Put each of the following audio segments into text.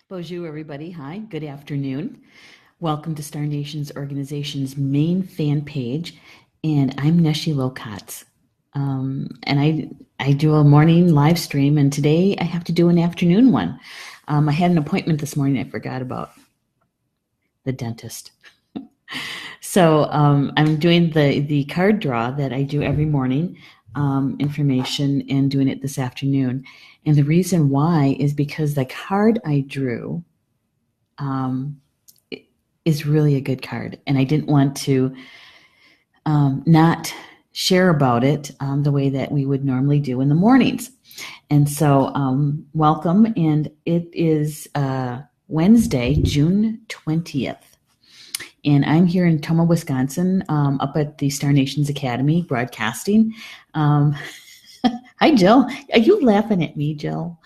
Bonjour, everybody. Hi, good afternoon. Welcome to Star Nations Organization's main fan page, and I'm Neshi Locatz. And I do a morning live stream, and today I have to do an afternoon one. I had an appointment this morning I forgot about, the dentist. So I'm doing the card draw that I do every morning, information, and doing it this afternoon. And the reason why is because the card I drew is really a good card, and I didn't want to not share about it the way that we would normally do in the mornings. And so welcome, and it is Wednesday, June 20th. And I'm here in Toma, Wisconsin, up at the Star Nations Academy broadcasting. Hi, Jill. Are you laughing at me, Jill?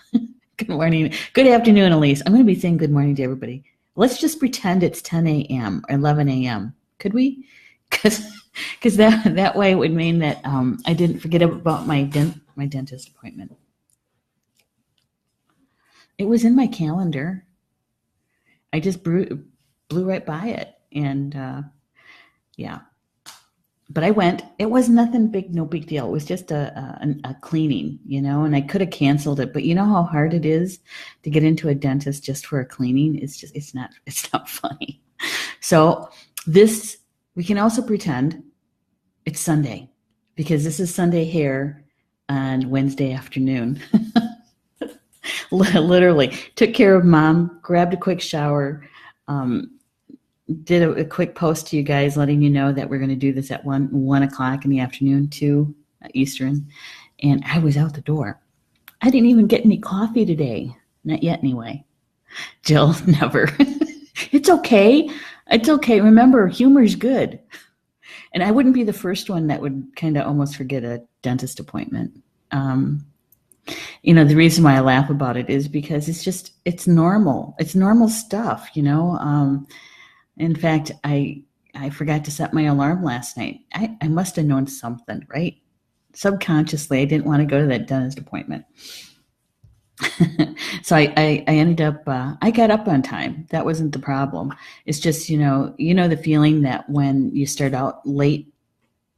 Good morning. Good afternoon, Elise. I'm going to be saying good morning to everybody. Let's just pretend it's 10 a.m. or 11 a.m. Could we? Because that way it would mean that I didn't forget about my dentist appointment. It was in my calendar. I just blew right by it. And yeah, but I went. It was nothing big, no big deal. It was just a cleaning, and I could have canceled it. But you know how hard it is to get into a dentist just for a cleaning? It's not funny. So we can also pretend it's Sunday, because this is Sunday hair on Wednesday afternoon. Literally took care of Mom, grabbed a quick shower, did a quick post to you guys letting you know that we're going to do this at 1 o'clock in the afternoon, 2 Eastern, and I was out the door. I didn't even get any coffee today. Not yet, anyway. Jill, never. It's okay. It's okay. Remember, humor's good. And I wouldn't be the first one that would kind of almost forget a dentist appointment. The reason why I laugh about it is because it's normal. It's normal stuff, In fact, I forgot to set my alarm last night. I must have known something, right? Subconsciously, I didn't want to go to that dentist appointment. So I ended up, I got up on time. That wasn't the problem. It's just, the feeling that when you start out late,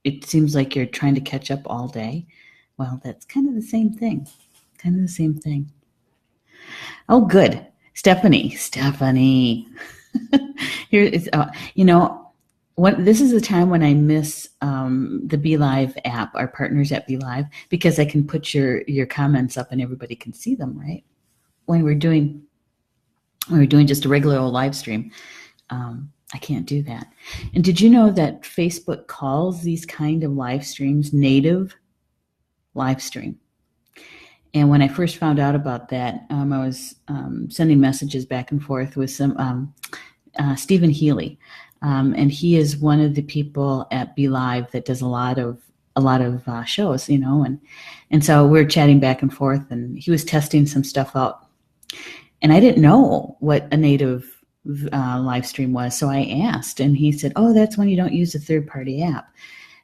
it seems like you're trying to catch up all day. Well, that's kind of the same thing. Oh, good. Stephanie. Here is, this is the time when I miss the Be Live app, our partners at Be Live, because I can put your comments up and everybody can see them, right? When we're doing just a regular old live stream, I can't do that. And did you know that Facebook calls these kind of live streams native live stream? And when I first found out about that, I was sending messages back and forth with some Stephen Healy, and he is one of the people at Be Live that does a lot of shows, and so we're chatting back and forth, and he was testing some stuff out, and I didn't know what a native live stream was, so I asked, and he said, "Oh, that's when you don't use a third-party app."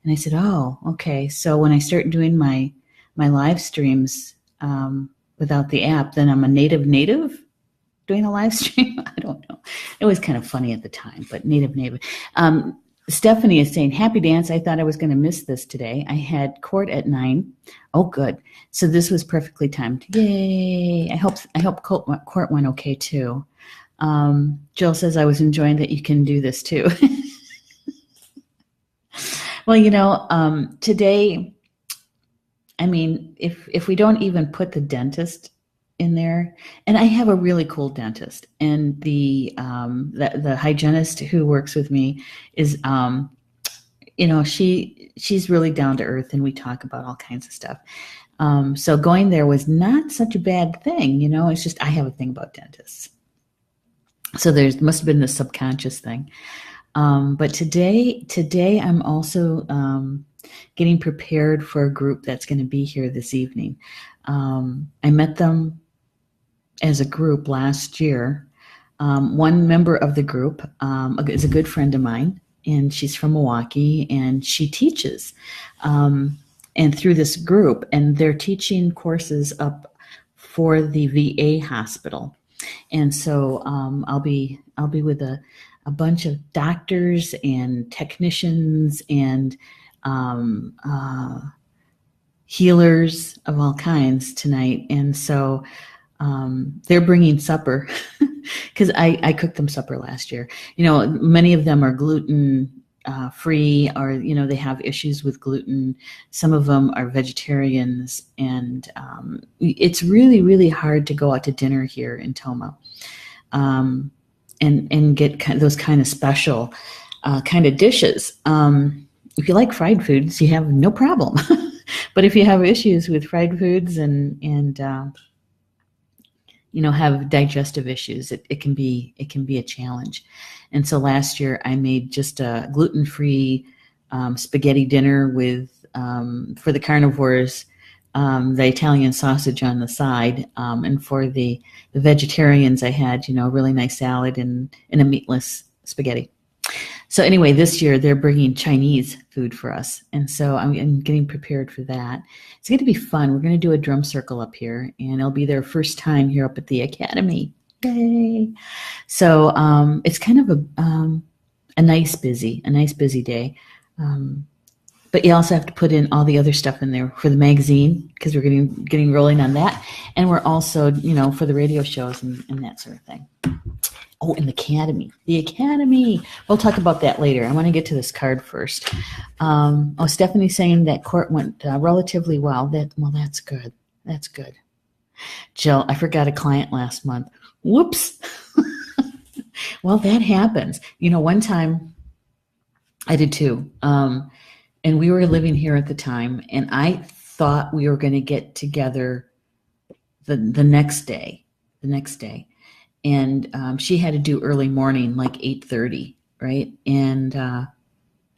And I said, "Oh, okay." So when I start doing my live streams without the app, then I'm a native doing a live stream. I don't know. It was kind of funny at the time, but native. Stephanie is saying, "Happy dance. I thought I was going to miss this today. I had court at 9. Oh, good. So this was perfectly timed. Yay. I hope court went okay too." Jill says, "I was enjoying that you can do this too." Well, today, I mean, if we don't even put the dentist in there, and I have a really cool dentist, and the hygienist who works with me is, she's really down to earth, and we talk about all kinds of stuff. So going there was not such a bad thing, it's just I have a thing about dentists. So there must have been this subconscious thing. But today I'm also getting prepared for a group that's going to be here this evening. I met them as a group last year. One member of the group is a good friend of mine, and she's from Milwaukee, and she teaches. And through this group, and they're teaching courses up for the VA hospital. And so I'll be with a bunch of doctors and technicians and um, uh, healers of all kinds tonight. And so they're bringing supper because I cooked them supper last year. You know, many of them are gluten free, or, you know, they have issues with gluten. Some of them are vegetarians, and it's really, really hard to go out to dinner here in Toma and get those kind of special kind of dishes. If you like fried foods, you have no problem. But if you have issues with fried foods and you know, have digestive issues, it can be a challenge. And so last year I made just a gluten-free spaghetti dinner with for the carnivores, the Italian sausage on the side, and for the vegetarians I had, you know, a really nice salad and a meatless spaghetti. So anyway, this year they're bringing Chinese food for us, and so I'm getting prepared for that. It's going to be fun. We're going to do a drum circle up here, and it'll be their first time here up at the academy. Yay! So it's kind of a nice busy day. But you also have to put in all the other stuff in there for the magazine, because we're getting rolling on that, and we're also, you know, for the radio shows and that sort of thing. Oh, and the academy. We'll talk about that later. I want to get to this card first. Stephanie's saying that court went relatively well. That's good. That's good. Jill, I forgot a client last month. Whoops. Well, that happens. You know, one time I did too. And we were living here at the time, and I thought we were going to get together the next day. And she had to do early morning, like 8:30, right? And I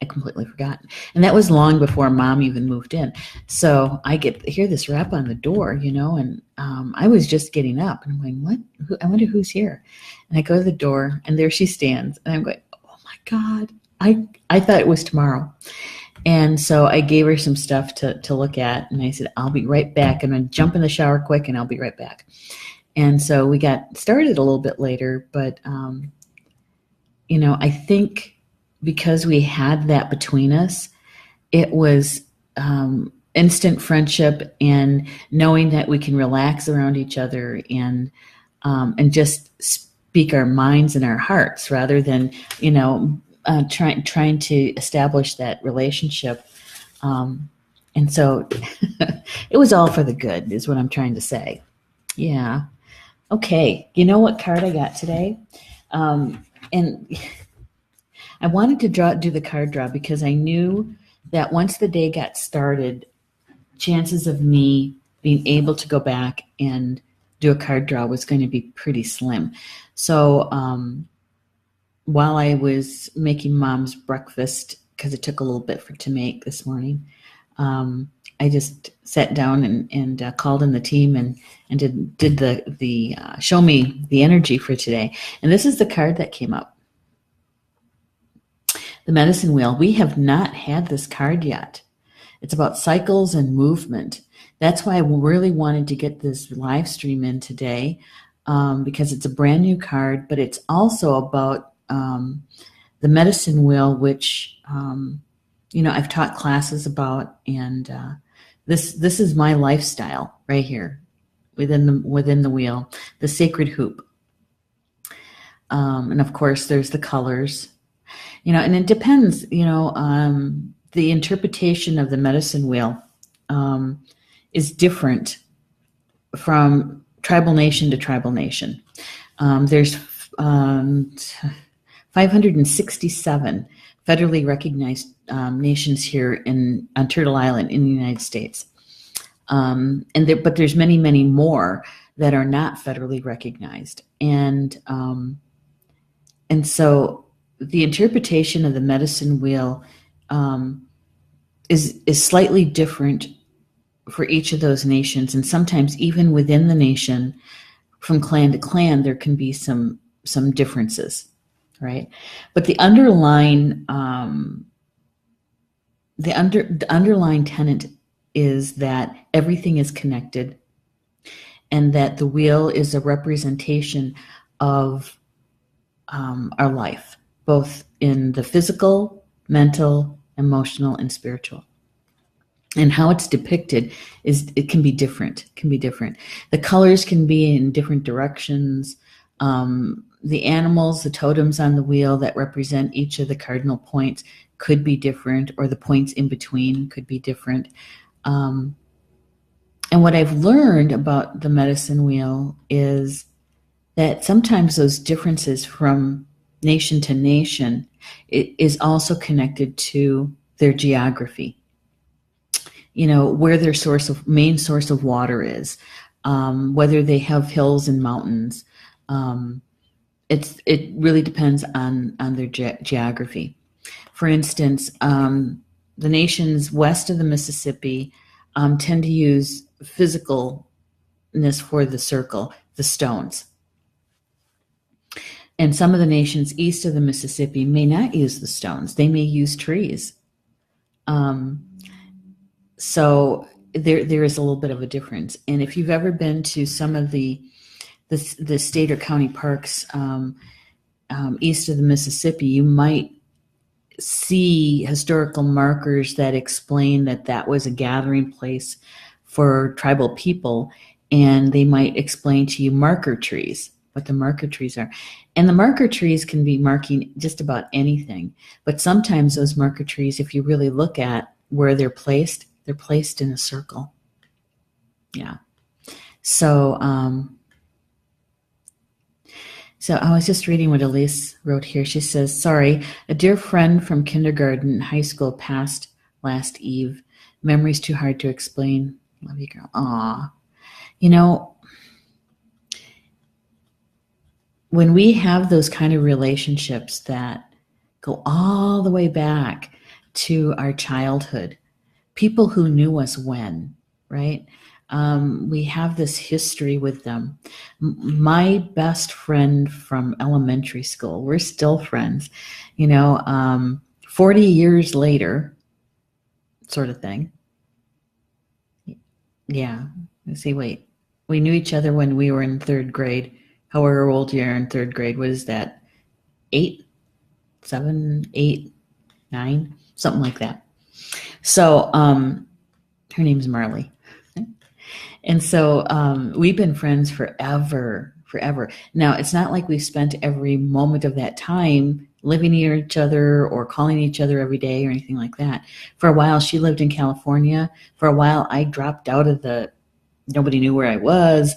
completely forgot. And that was long before Mom even moved in. So I hear this rap on the door, you know, and I was just getting up, and I'm going, what? I wonder who's here. And I go to the door, and there she stands, and I'm going, oh my God, I thought it was tomorrow. And so I gave her some stuff to look at, and I said, I'll be right back. I'm going to jump in the shower quick, and I'll be right back. And so we got started a little bit later, but, you know, I think because we had that between us, it was instant friendship and knowing that we can relax around each other and just speak our minds and our hearts rather than, you know, trying to establish that relationship. And so it was all for the good is what I'm trying to say. Yeah. Okay. You know what card I got today? And I wanted to do the card draw because I knew that once the day got started, chances of me being able to go back and do a card draw was going to be pretty slim. So while I was making Mom's breakfast, because it took a little bit to make this morning, I just sat down and called in the team and did the show me the energy for today. And this is the card that came up. The medicine wheel. We have not had this card yet. It's about cycles and movement. That's why I really wanted to get this live stream in today, because it's a brand new card, but it's also about the medicine wheel, which you know, I've taught classes about, and this is my lifestyle right here within the wheel, the sacred hoop. And of course, there's the colors, you know, and it depends, you know, the interpretation of the medicine wheel is different from tribal nation to tribal nation. There's 567 federally recognized nations here on Turtle Island in the United States. But there's many, many more that are not federally recognized. And so the interpretation of the medicine wheel is slightly different for each of those nations. And sometimes even within the nation, from clan to clan, there can be some differences, right? But the underlying tenet is that everything is connected, and that the wheel is a representation of our life, both in the physical, mental, emotional, and spiritual. And how it's depicted it can be different. The colors can be in different directions. The animals, the totems on the wheel that represent each of the cardinal points could be different, or the points in between could be different. And what I've learned about the medicine wheel is that sometimes those differences from nation to nation is also connected to their geography. Where their main source of water is, whether they have hills and mountains. It really depends on their geography. For instance, the nations west of the Mississippi tend to use physicalness for the circle, the stones. And some of the nations east of the Mississippi may not use the stones. They may use trees. So there is a little bit of a difference. And if you've ever been to some of the state or county parks east of the Mississippi, you might see historical markers that explain that was a gathering place for tribal people, and they might explain to you marker trees, what the marker trees are. And the marker trees can be marking just about anything, but sometimes those marker trees, if you really look at where they're placed in a circle. Yeah. So I was just reading what Elise wrote here. She says, sorry, a dear friend from kindergarten and high school passed last eve. Memories too hard to explain. Love you, girl. Aw. When we have those kind of relationships that go all the way back to our childhood, people who knew us when, right? We have this history with them. My best friend from elementary school, we're still friends, 40 years later, sort of thing. Yeah. Wait. We knew each other when we were in third grade. However old you are in third grade, what is that? 8, 7, 8, 9, something like that. So her name's Marley. And so we've been friends forever. Now, it's not like we've spent every moment of that time living near each other or calling each other every day or anything like that. For a while, she lived in California. For a while, I dropped out of nobody knew where I was.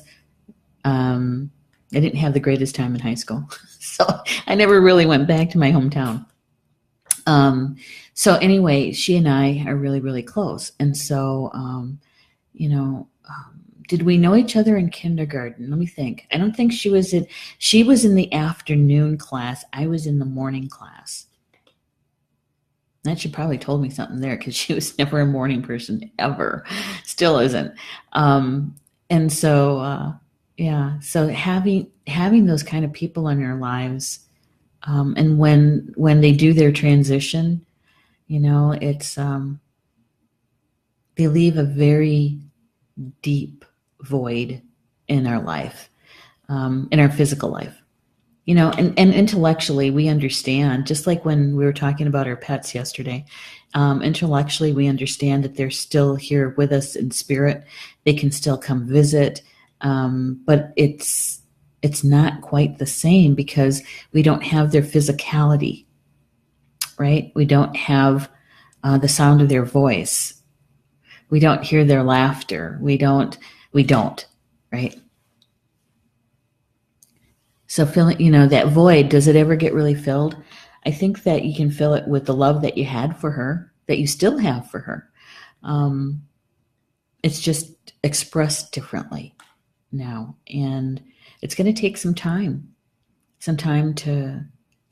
I didn't have the greatest time in high school. So I never really went back to my hometown. So anyway, she and I are really, really close. And so, did we know each other in kindergarten? Let me think. I don't think she was in the afternoon class. I was in the morning class. That she probably told me something there, because she was never a morning person ever. Still isn't. And so, yeah. So having those kind of people in our lives, and when they do their transition, it's they leave a very deep void in our life, in our physical life, and intellectually we understand, just like when we were talking about our pets yesterday, intellectually we understand that they're still here with us in spirit. They can still come visit, but it's not quite the same, because we don't have their physicality, right? We don't have the sound of their voice. We don't hear their laughter. We don't, right? So filling, that void, does it ever get really filled? I think that you can fill it with the love that you had for her, that you still have for her. It's just expressed differently now. And it's going to take some time to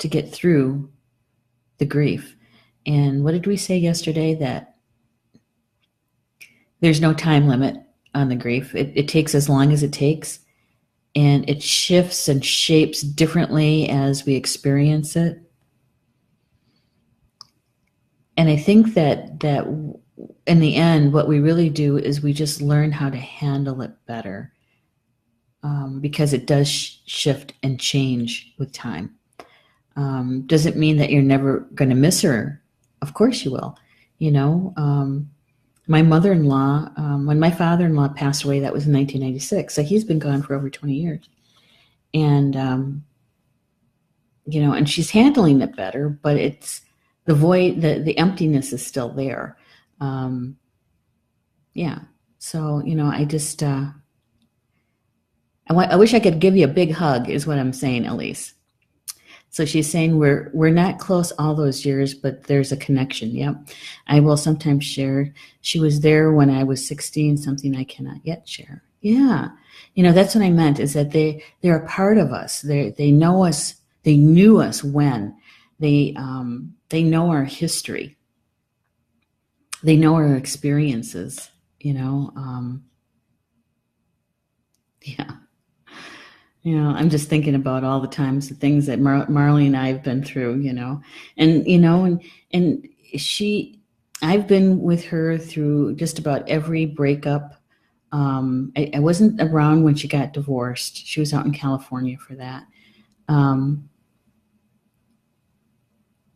get through the grief. And what did we say yesterday? That there's no time limit on the grief. It takes as long as it takes, and it shifts and shapes differently as we experience it. And I think that in the end, what we really do is we just learn how to handle it better. because it does shift and change with time. Does it mean that you're never going to miss her? Of course you will. You know, my mother-in-law, when my father-in-law passed away, that was in 1996. So he's been gone for over 20 years. And, and she's handling it better, but it's the void, the emptiness is still there. Yeah. So, I just, I wish I could give you a big hug is what I'm saying, Elise. So she's saying we're not close all those years, but there's a connection. Yep. I will sometimes share. She was there when I was 16, something I cannot yet share. Yeah. That's what I meant, is that they're a part of us. They know us. They knew us when. They know our history. They know our experiences, yeah. I'm just thinking about all the times, the things that Marley and I have been through, and I've been with her through just about every breakup. I wasn't around when she got divorced. She was out in California for that.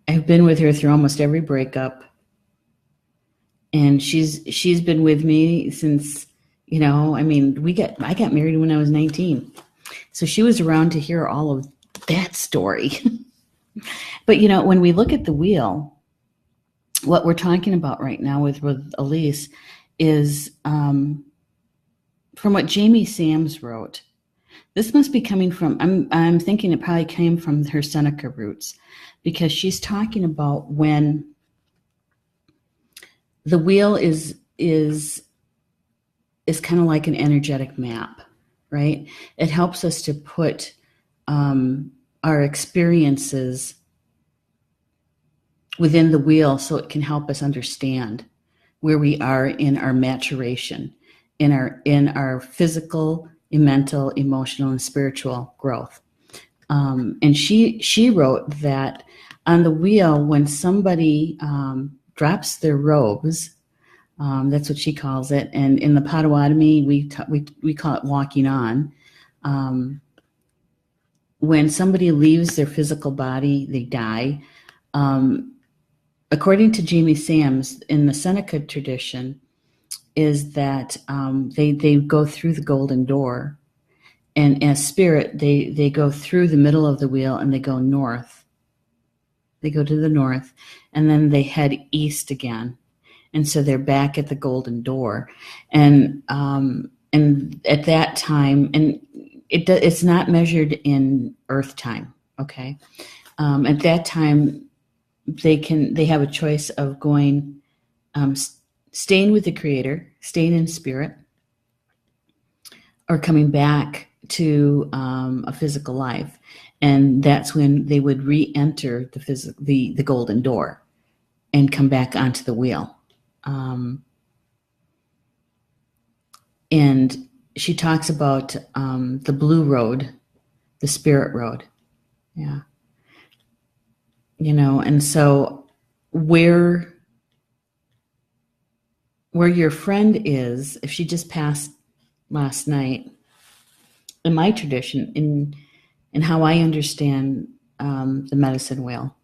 I've been with her through almost every breakup, and she's been with me since, I got married when I was 19. So she was around to hear all of that story. But, when we look at the wheel, what we're talking about right now with Elise is from what Jamie Sams wrote. This must be coming from, I'm thinking it probably came from her Seneca roots, because she's talking about when the wheel is kind of like an energetic map. Right? It helps us to put our experiences within the wheel so it can help us understand where we are in our maturation, in our physical, mental, emotional, and spiritual growth. And she wrote that on the wheel, when somebody drops their robes, that's what she calls it. And in the Potawatomi, we call it walking on. When somebody leaves their physical body, they die. According to Jamie Sams, in the Seneca tradition, is that they go through the golden door. And as spirit, they go through the middle of the wheel and they go north. They go to the north, and then they head east again. And so they're back at the golden door, and at that time, and it's not measured in Earth time. Okay, at that time, they have a choice of going, staying with the Creator, staying in spirit, or coming back to a physical life, and that's when they would re-enter the golden door and come back onto the wheel. And she talks about the blue road, the spirit road. Yeah. And so where your friend is, if she just passed last night, in my tradition, in how I understand the medicine wheel,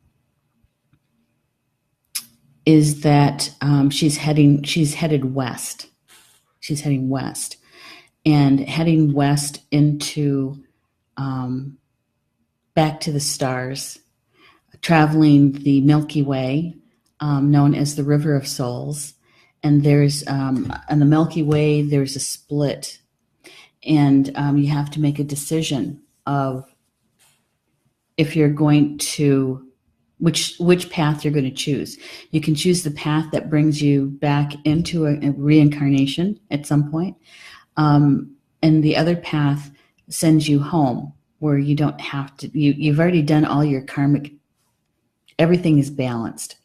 is that she's headed west. She's heading west, and heading west into back to the stars, traveling the Milky Way, known as the River of Souls. And there's on the Milky Way, there's a split, and you have to make a decision of if you're going to which path you're going to choose. You can choose the path that brings you back into a reincarnation at some point. And the other path sends you home, where you don't have to, you've already done all your karmic, everything is balanced.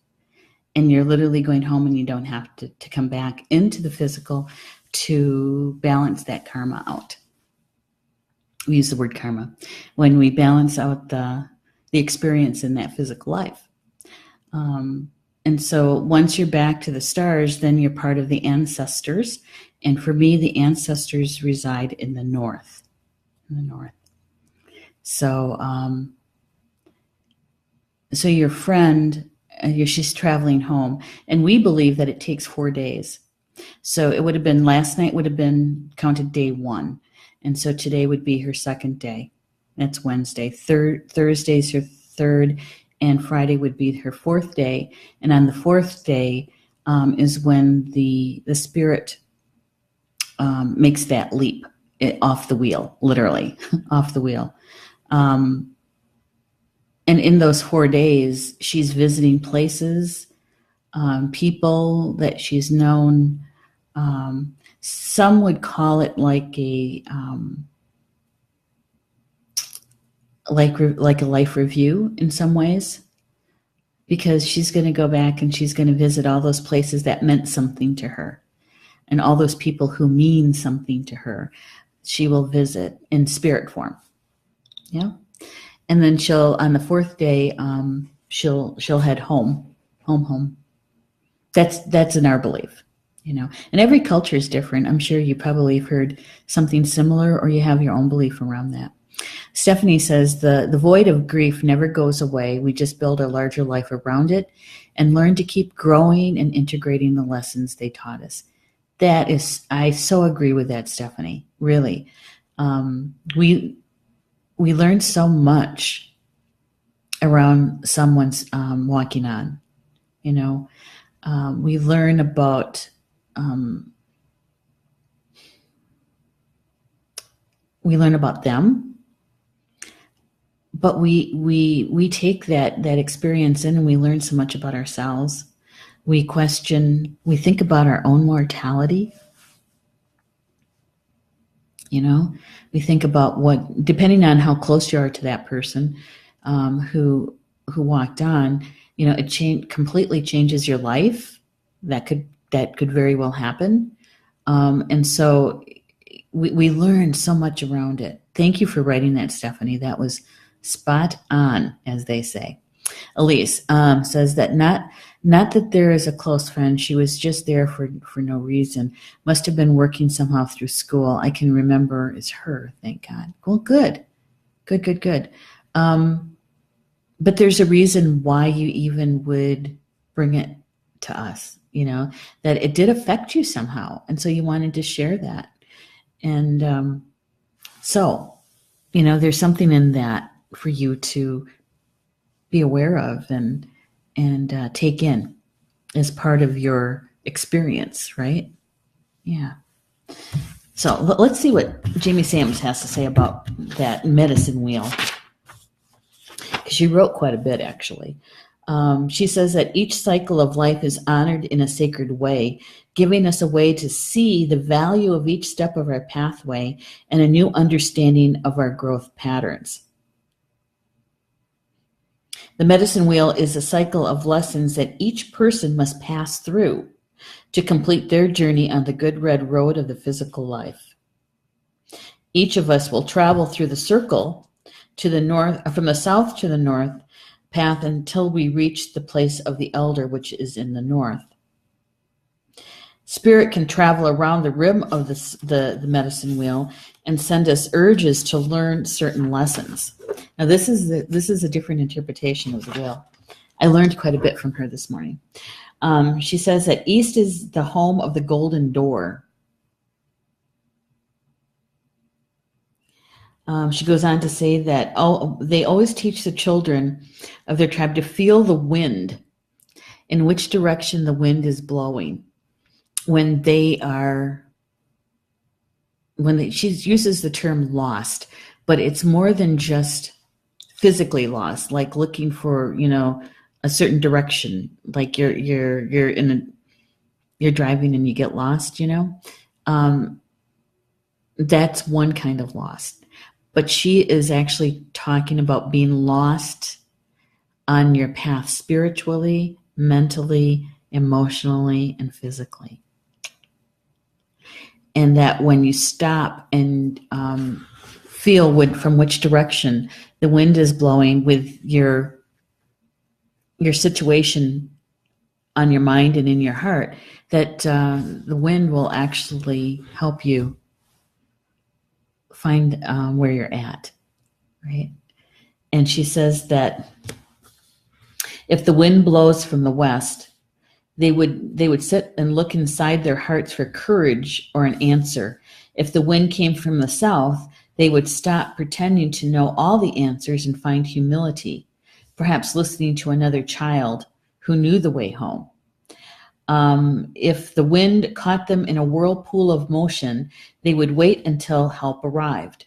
And you're literally going home, and you don't have to come back into the physical to balance that karma out. We use the word karma when we balance out the experience in that physical life. And so once you're back to the stars, then you're part of the ancestors. And for me, the ancestors reside in the north. in the north. So, so your friend, she's traveling home, and we believe that it takes 4 days. So it would have been last night would have been counted day 1, and so today would be her second day. That's Wednesday. Thursday's her third, and Friday would be her fourth day. And on the fourth day is when the spirit makes that leap off the wheel, literally off the wheel. And in those 4 days, she's visiting places, people that she's known. Some would call it like a like a life review in some ways, because she's going to go back and she's going to visit all those places that meant something to her, and all those people who mean something to her. She will visit in spirit form, yeah. And then she'll on the fourth day, she'll head home. That's in our belief. And every culture is different. I'm sure you probably have heard something similar, or you have your own belief around that. Stephanie says the void of grief never goes away. We just build a larger life around it and learn to keep growing and integrating the lessons they taught us. I so agree with that, Stephanie. Really, we learn so much around someone's walking on. We learn about them, but we take that experience in, and we learn so much about ourselves. We think about our own mortality. We think about what, depending on how close you are to that person who walked on, it completely changes your life. That could very well happen. And so we learned so much around it. Thank you for writing that, Stephanie. That was spot on, as they say. Elise says that not that there is a close friend. She was just there for no reason. Must have been working somehow through school. I can remember it's her, thank God. Well, good. But there's a reason why you even would bring it to us, that it did affect you somehow. And so you wanted to share that. And so, there's something in that for you to be aware of and take in as part of your experience, right? Yeah. So let's see what Jamie Sams has to say about that medicine wheel. She wrote quite a bit, actually. She says that each cycle of life is honored in a sacred way, giving us a way to see the value of each step of our pathway and a new understanding of our growth patterns. The medicine wheel is a cycle of lessons that each person must pass through to complete their journey on the good red road of the physical life. Each of us will travel through the circle to the north, from the south to the north path, until we reach the place of the elder, which is in the north. Spirit can travel around the rim of the medicine wheel and send us urges to learn certain lessons. Now, this is a different interpretation of the wheel. I learned quite a bit from her this morning. She says that east is the home of the golden door. She goes on to say that they always teach the children of their tribe to feel the wind, in which direction the wind is blowing. She uses the term lost, but it's more than just physically lost, like looking for, a certain direction, like you're driving and you get lost, that's one kind of lost. But she is actually talking about being lost on your path spiritually, mentally, emotionally, and physically. And that when you stop and feel from which direction the wind is blowing with your situation on your mind and in your heart, that the wind will actually help you find where you're at, right? And she says that if the wind blows from the west, they would sit and look inside their hearts for courage or an answer. If the wind came from the south, they would stop pretending to know all the answers and find humility, perhaps listening to another child who knew the way home. If the wind caught them in a whirlpool of motion, they would wait until help arrived.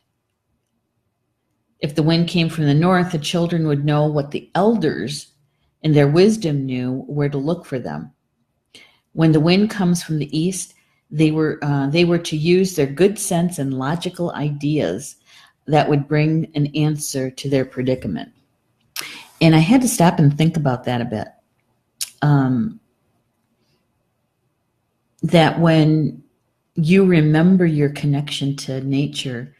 If the wind came from the north, the children would know what the elders in their wisdom knew where to look for them. When the wind comes from the east, they were to use their good sense and logical ideas that would bring an answer to their predicament. And I had to stop and think about that a bit. That when you remember your connection to nature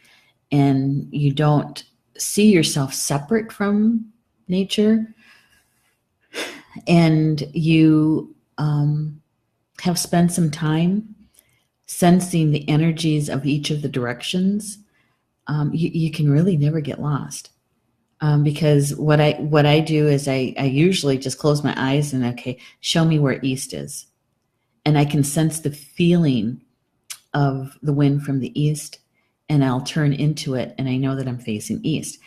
and you don't see yourself separate from nature, and you have spent some time sensing the energies of each of the directions, you can really never get lost. Because what I do is I usually just close my eyes and, okay, show me where east is. And I can sense the feeling of the wind from the east, and I'll turn into it, and I know that I'm facing east.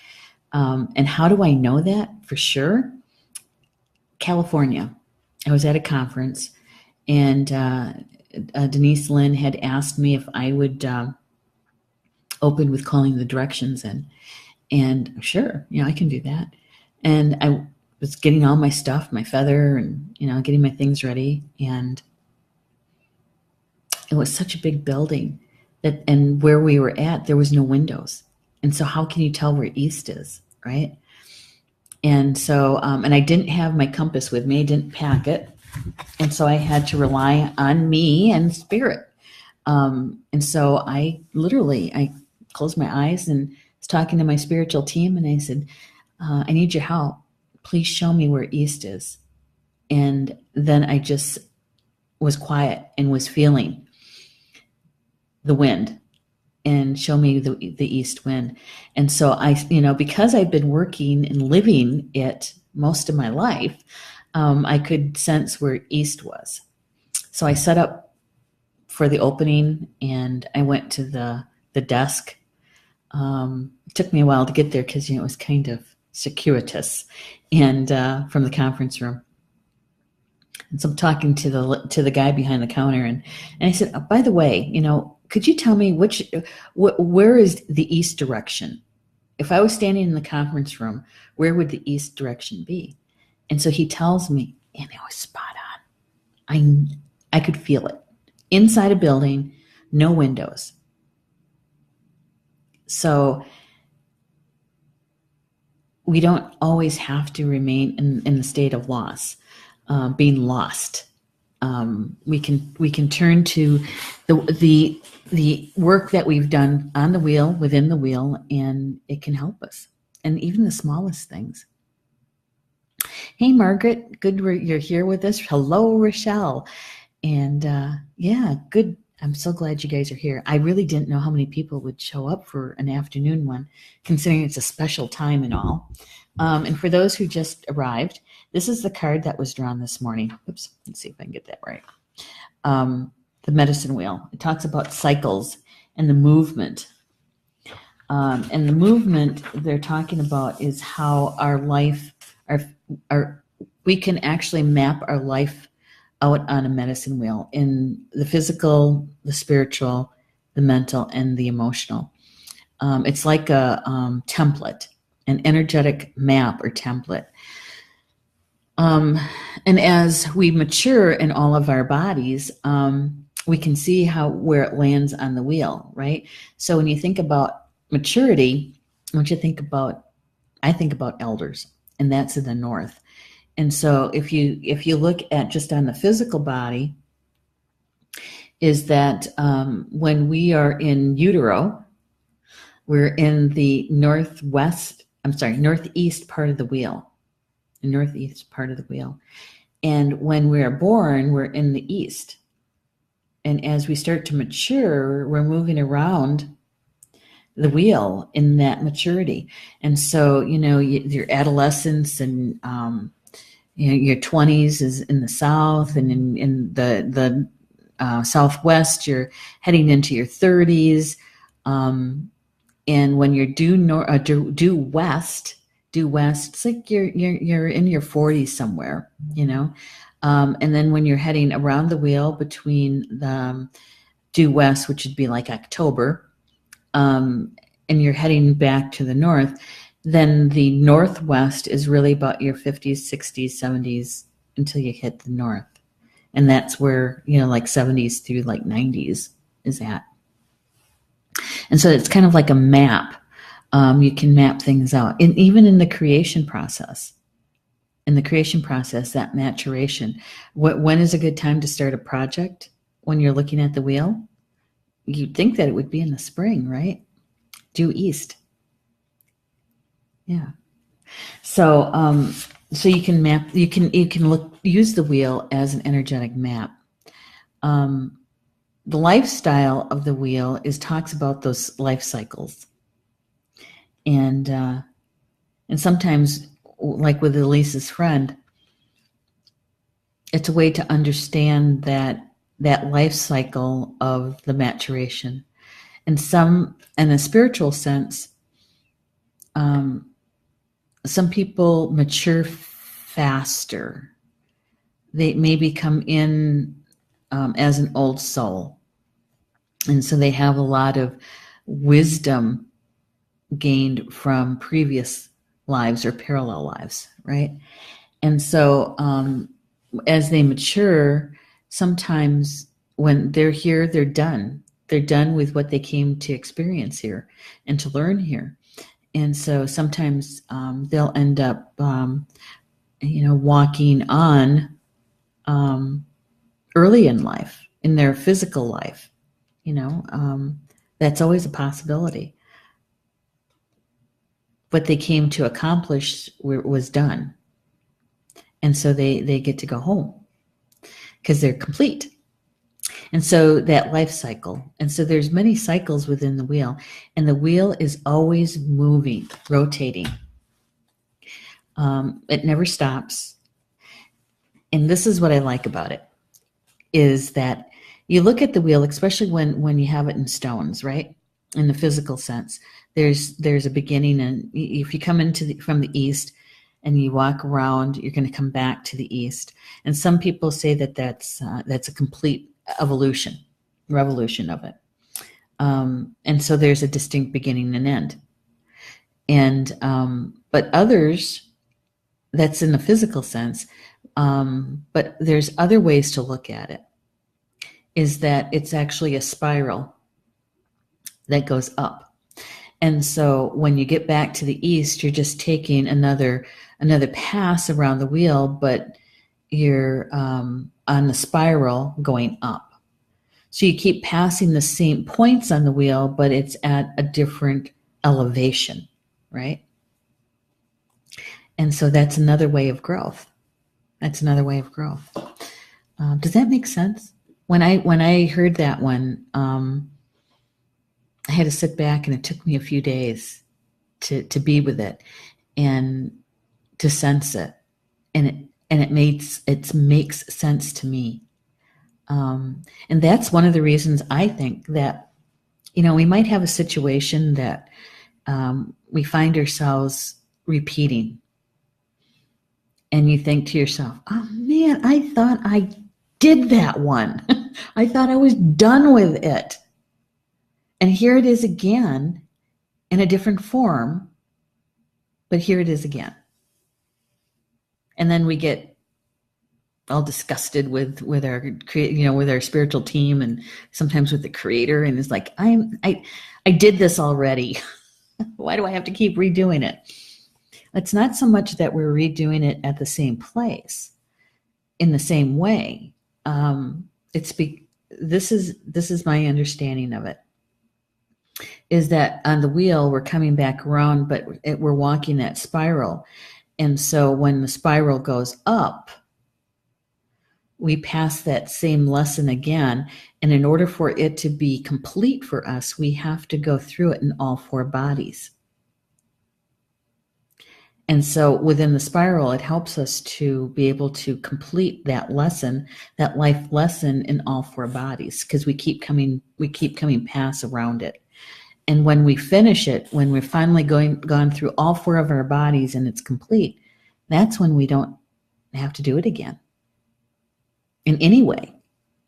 And how do I know that for sure? California. I was at a conference, and Denise Lynn had asked me if I would open with calling the directions in. And sure, I can do that. And I was getting all my stuff, my feather, and, getting my things ready. And it was such a big building and where we were at, there was no windows. And so how can you tell where east is, right? And so, and I didn't have my compass with me, I didn't pack it. And so I had to rely on me and spirit. And so I closed my eyes and was talking to my spiritual team, and I said, I need your help. Please show me where east is. And then I just was quiet and was feeling the wind and show me the east wind. And so I, because I've been working and living it most of my life, I could sense where east was. So I set up for the opening, and I went to the desk. It took me a while to get there because, it was kind of circuitous and from the conference room. And so I'm talking to the guy behind the counter, and I said, oh, by the way, could you tell me where is the east direction? If I was standing in the conference room, where would the east direction be? And so he tells me, and it was spot on. I could feel it. Inside a building, no windows. So we don't always have to remain in the state of loss, being lost. We can turn to the work that we've done on the wheel, within the wheel, and it can help us. And even the smallest things. Hey, Margaret, good you're here with us. Hello, Rochelle. And yeah, good. I'm so glad you guys are here. I really didn't know how many people would show up for an afternoon one, considering it's a special time and all. And for those who just arrived, this is the card that was drawn this morning. Oops, let's see if I can get that right. The medicine wheel. It talks about cycles and the movement. And the movement they're talking about is how our life, we can actually map our life out on a medicine wheel in the physical, the spiritual, the mental, and the emotional. It's like a template, an energetic map or template. And as we mature in all of our bodies, we can see where it lands on the wheel, right? So when you think about maturity, I think about elders, and that's in the north. And so if you look at just on the physical body, is that when we are in utero, we're in the northeast part of the wheel. The northeast part of the wheel. And when we're born, we're in the east. And as we start to mature, we're moving around the wheel in that maturity. And so, your adolescence and your 20s is in the South, and in the Southwest, you're heading into your 30s. And when you're due west, it's like you're in your 40s somewhere, and then when you're heading around the wheel between the due west, which would be like October, and you're heading back to the north, then the northwest is really about your 50s, 60s, 70s until you hit the north. And that's where, like 70s through like 90s is at. And so it's kind of like a map. You can map things out. And even in the creation process, that maturation, when is a good time to start a project when you're looking at the wheel? You'd think that it would be in the spring, right? Due east. Yeah. So you can map, you can use the wheel as an energetic map. The lifestyle of the wheel talks about those life cycles. And sometimes, like with Elise's friend, it's a way to understand that life cycle of the maturation. And in a spiritual sense, some people mature faster. They maybe come in as an old soul. And so they have a lot of wisdom gained from previous lives or parallel lives, right? And so as they mature, sometimes when they're here, they're done. They're done with what they came to experience here and to learn here. And so sometimes they'll end up, walking on early in life, in their physical life. That's always a possibility. What they came to accomplish was done. And so they get to go home because they're complete. And so that life cycle. And so there's many cycles within the wheel. And the wheel is always moving, rotating. It never stops. And this is what I like about it, is that you look at the wheel, especially when you have it in stones, right? In the physical sense, there's a beginning, and if you come from the east and you walk around, you're going to come back to the east. And some people say that's a complete revolution of it. And so there's a distinct beginning and end. And but others, that's in the physical sense. But there's other ways to look at it. Is that it's actually a spiral that goes up. And so when you get back to the east, you're just taking another pass around the wheel, but you're on the spiral going up. So you keep passing the same points on the wheel, but it's at a different elevation, right? And so that's another way of growth. Does that make sense? When I heard that one, I had to sit back, and it took me a few days to be with it and to sense it, and it makes sense to me. And that's one of the reasons I think that we might have a situation that we find ourselves repeating, and you think to yourself, "Oh man, I thought I did that one. I thought I was done with it. And here it is again in a different form, but here it is again." And then we get all disgusted with our spiritual team, and sometimes with the creator, and it's like, I did this already. Why do I have to keep redoing it? It's not so much that we're redoing it at the same place in the same way. This is my understanding of it, is that on the wheel we're coming back around, but we're walking that spiral. And so when the spiral goes up, we pass that same lesson again. And in order for it to be complete for us, we have to go through it in all 4 bodies. And so within the spiral, it helps us to be able to complete that lesson, that life lesson in all 4 bodies, because we keep coming past around it. And when we finish it, when we're finally gone through all 4 of our bodies and it's complete, that's when we don't have to do it again. In any way,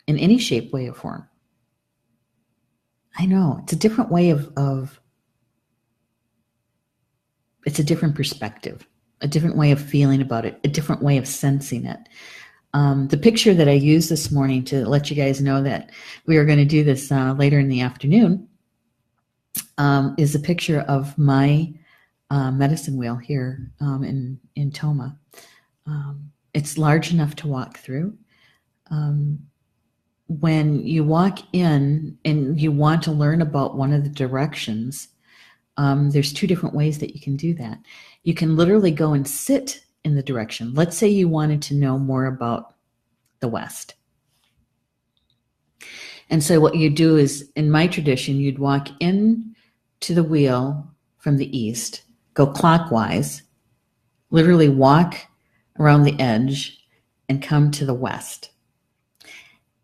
in any shape, way, or form. I know, it's a different way of it's a different perspective, a different way of feeling about it, a different way of sensing it. The picture that I used this morning to let you guys know that we are going to do this later in the afternoon is a picture of my medicine wheel here in Toma. It's large enough to walk through. When you walk in and you want to learn about one of the directions, there's 2 different ways that you can do that. You can literally go and sit in the direction. Let's say you wanted to know more about the West. And so what you do is, in my tradition, you'd walk in to the wheel from the east, go clockwise, literally walk around the edge and come to the west.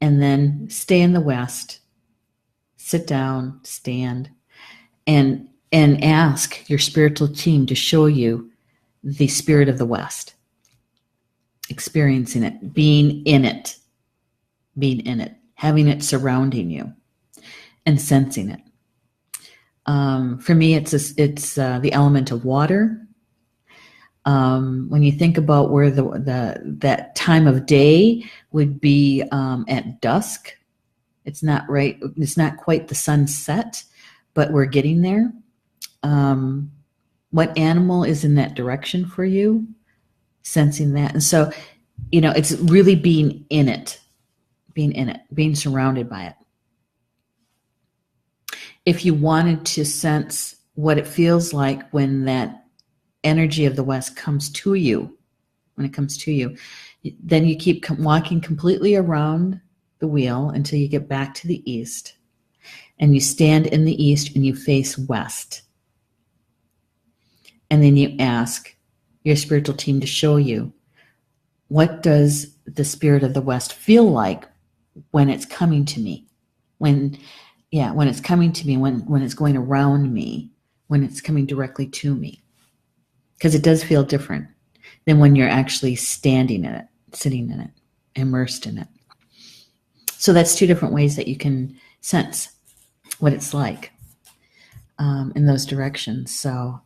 And then stay in the west, sit down, stand, and ask your spiritual team to show you the spirit of the West, experiencing it, being in it, having it surrounding you, and sensing it. For me, it's the element of water. When you think about where that time of day would be at dusk, it's not right. It's not quite the sunset, but we're getting there. What animal is in that direction for you? Sensing that. And so, it's really being in it, being surrounded by it. If you wanted to sense what it feels like when that energy of the West comes to you, then you keep walking completely around the wheel until you get back to the east. And you stand in the east and you face west. And then you ask your spiritual team to show you, what does the spirit of the West feel like when it's coming to me? When it's coming to me, when it's going around me, when it's coming directly to me. Because it does feel different than when you're actually standing in it, sitting in it, immersed in it. So that's 2 different ways that you can sense what it's like in those directions. So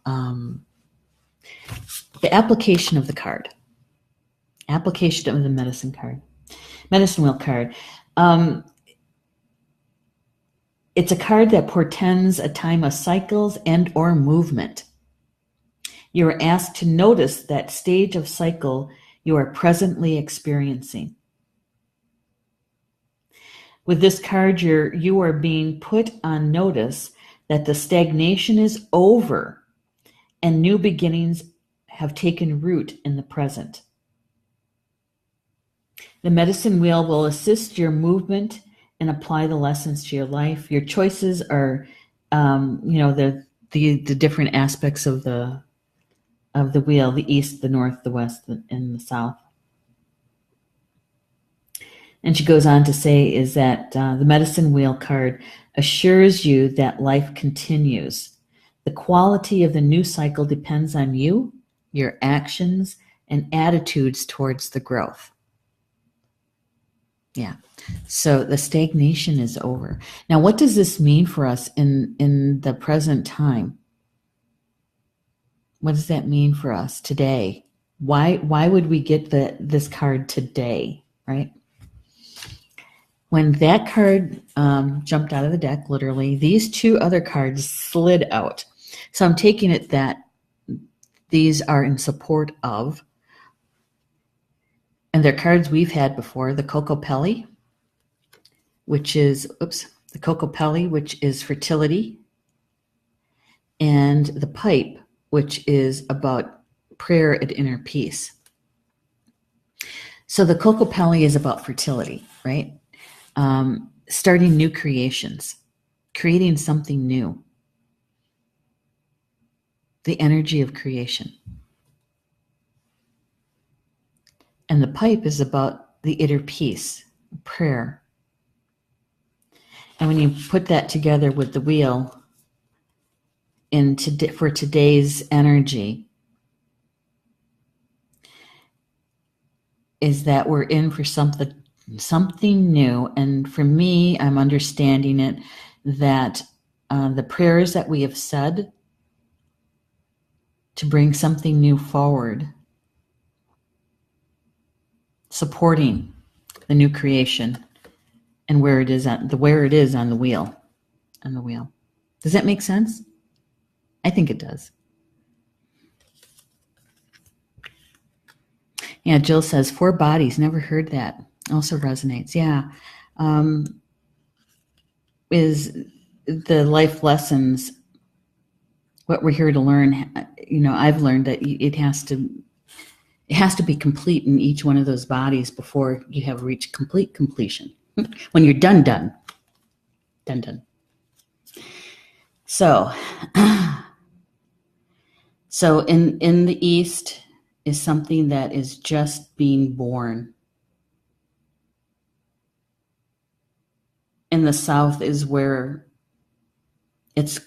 the application of the card, application of the medicine wheel card. It's a card that portends a time of cycles and or movement. You are asked to notice that stage of cycle you are presently experiencing. With this card, you are being put on notice that the stagnation is over and new beginnings have taken root in the present. The medicine wheel will assist your movement and apply the lessons to your life. Your choices are, the different aspects of the wheel: the east, the north, the west, and the south. And she goes on to say is that the medicine wheel card assures you that life continues. The quality of the new cycle depends on you, your actions, and attitudes towards the growth. Yeah. So the stagnation is over. Now, what does this mean for us in the present time? What does that mean for us today? Why would we get this card today, right? When that card jumped out of the deck, literally, these 2 other cards slid out. So I'm taking it that these are in support of, and they're cards we've had before, the Kokopelli, which is fertility, and the pipe, which is about prayer and inner peace. So the Kokopelli is about fertility, right? Starting new creations, creating something new, the energy of creation. And the pipe is about the inner peace, prayer. And when you put that together with the wheel for today's energy, is that we're in for something new. And for me, I'm understanding it that the prayers that we have said to bring something new forward, supporting the new creation and where it is on the wheel. Does that make sense? I think it does. Yeah, Jill says 4 bodies. Never heard that. Also resonates. Yeah. Is the life lessons what we're here to learn? I've learned that it has to be complete in each one of those bodies before you have reached complete completion. When you're done. So in the East is something that is just being born. In the South is where it's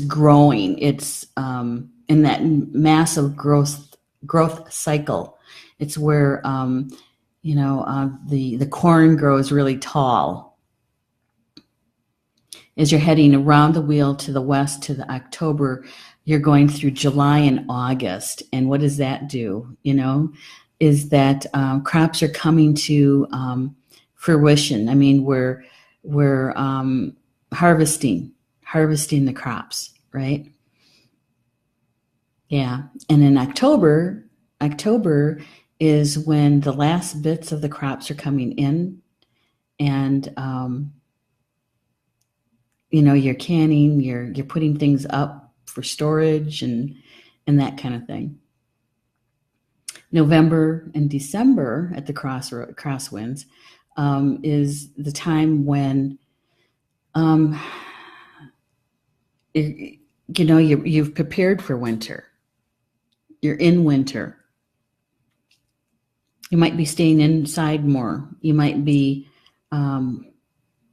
growing. It's in that massive growth cycle. It's where the corn grows really tall. As you're heading around the wheel to the west to the October, you're going through July and August. And what does that do? Is that crops are coming to fruition. I mean, we're harvesting the crops, right? Yeah. And in October is when the last bits of the crops are coming in, and you're canning, you're putting things up for storage and that kind of thing. November and December at the crosswinds is the time when you've prepared for winter. You're in winter. You might be staying inside more. You might be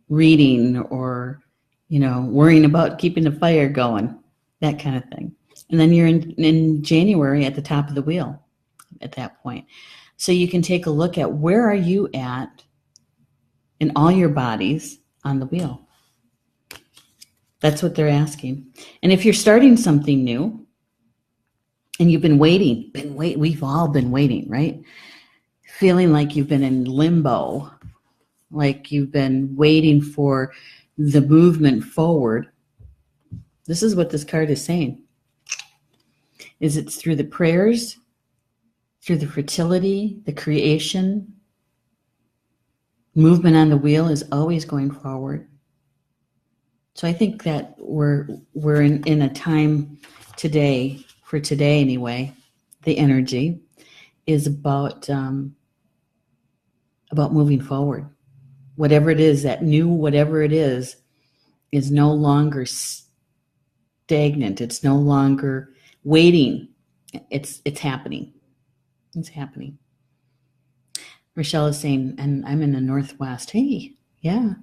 reading or worrying about keeping the fire going, that kind of thing. And then you're in January at the top of the wheel at that point. So you can take a look at where are you at in all your bodies on the wheel. That's what they're asking. And if you're starting something new and you've been waiting, we've all been waiting, right? Feeling like you've been in limbo, like you've been waiting for the movement forward. This is what this card is saying. Is it's through the prayers, through the fertility, the creation. Movement on the wheel is always going forward. So I think that we're in a time today, for today anyway, the energy is about moving forward. Whatever it is, that new whatever it is no longer stagnant. It's no longer waiting. It's happening. It's happening. Rochelle is saying, and I'm in the Northwest. Hey, yeah.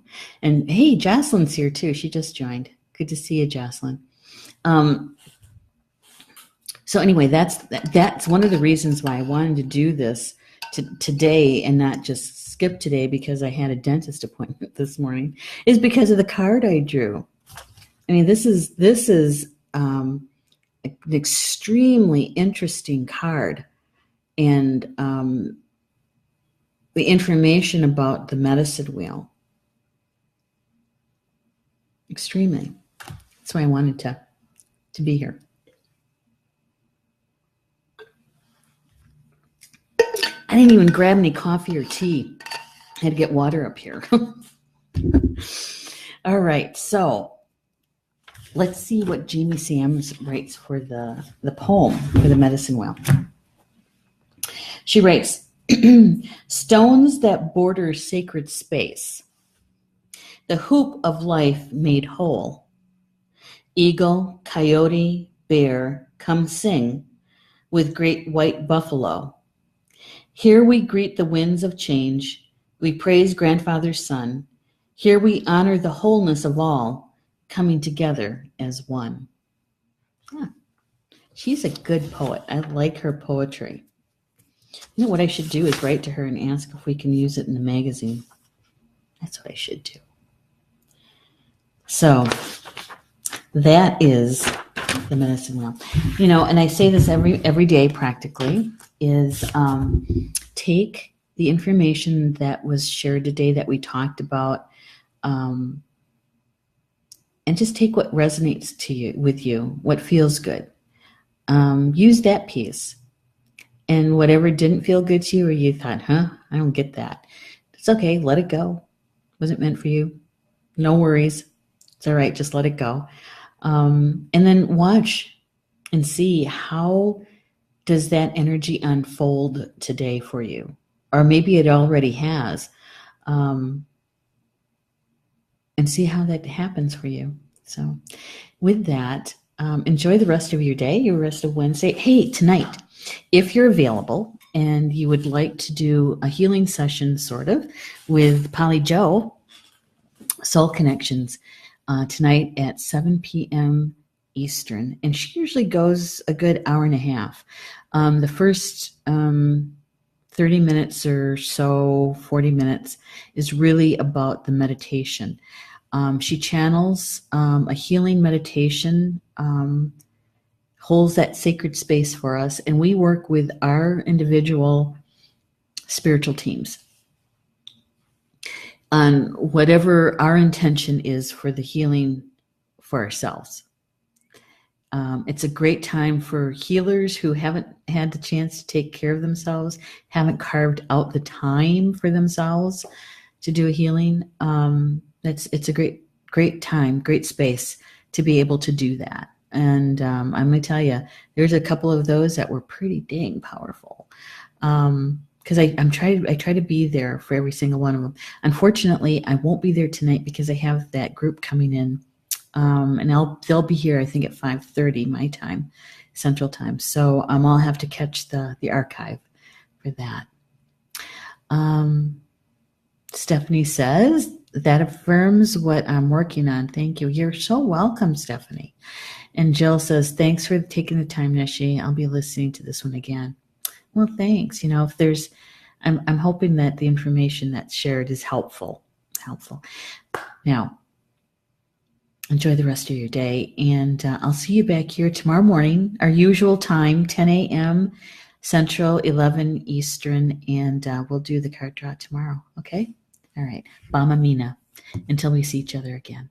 And hey, Jocelyn's here too. She just joined. Good to see you, Jocelyn. So anyway, that's one of the reasons why I wanted to do this today and not just skip today because I had a dentist appointment this morning, is because of the card I drew. I mean, this is an extremely interesting card, and the information about the medicine wheel. Extremely. That's why I wanted to be here. I didn't even grab any coffee or tea. I had to get water up here. All right, so let's see what Jeannie Sams writes for the poem for the medicine wheel. She writes, Stones that border sacred space, the hoop of life made whole. Eagle, coyote, bear, come sing with great white buffalo. Here we greet the winds of change. We praise grandfather's son. Here we honor the wholeness of all, coming together as one. Huh. She's a good poet. I like her poetry. You know what I should do is write to her and ask if we can use it in the magazine. That's what I should do. So that is the medicine wheel. You know, and I say this every day practically, is take the information that was shared today that we talked about, and just take what resonates to you, with you, what feels good. Use that piece. And whatever didn't feel good to you, or you thought, I don't get that, it's okay, let it go. Wasn't meant for you. No worries. It's all right, just let it go. And then watch and see, how does that energy unfold today for you? Or maybe it already has. And see how that happens for you. So with that, enjoy the rest of your day, your rest of Wednesday. Hey, tonight, if you're available and you would like to do a healing session, sort of, with Polly Joe, Soul Connections, tonight at 7 p.m. Eastern. And she usually goes a good hour and a half. The first 30 minutes or so, 40 minutes, is really about the meditation. She channels a healing meditation, holds that sacred space for us, and we work with our individual spiritual teams on whatever our intention is for the healing for ourselves. It's a great time for healers who haven't had the chance to take care of themselves, haven't carved out the time for themselves to do a healing. It's a great time, great space to be able to do that. And I'm going to tell you, there's a couple of those that were pretty dang powerful. Because I try to be there for every single one of them. Unfortunately, I won't be there tonight because I have that group coming in, and they'll be here, I think, at 5:30 my time, Central Time. So I'll have to catch the archive for that. Stephanie says, that affirms what I'm working on. Thank you. You're so welcome, Stephanie. And Jill says, thanks for taking the time, Neshi. I'll be listening to this one again. Well, thanks. You know, if there's, I'm hoping that the information that's shared is helpful. Now, enjoy the rest of your day, and I'll see you back here tomorrow morning, our usual time, 10 a.m. Central, 11 Eastern, and we'll do the card draw tomorrow. Okay? All right. Bama Mina. Until we see each other again.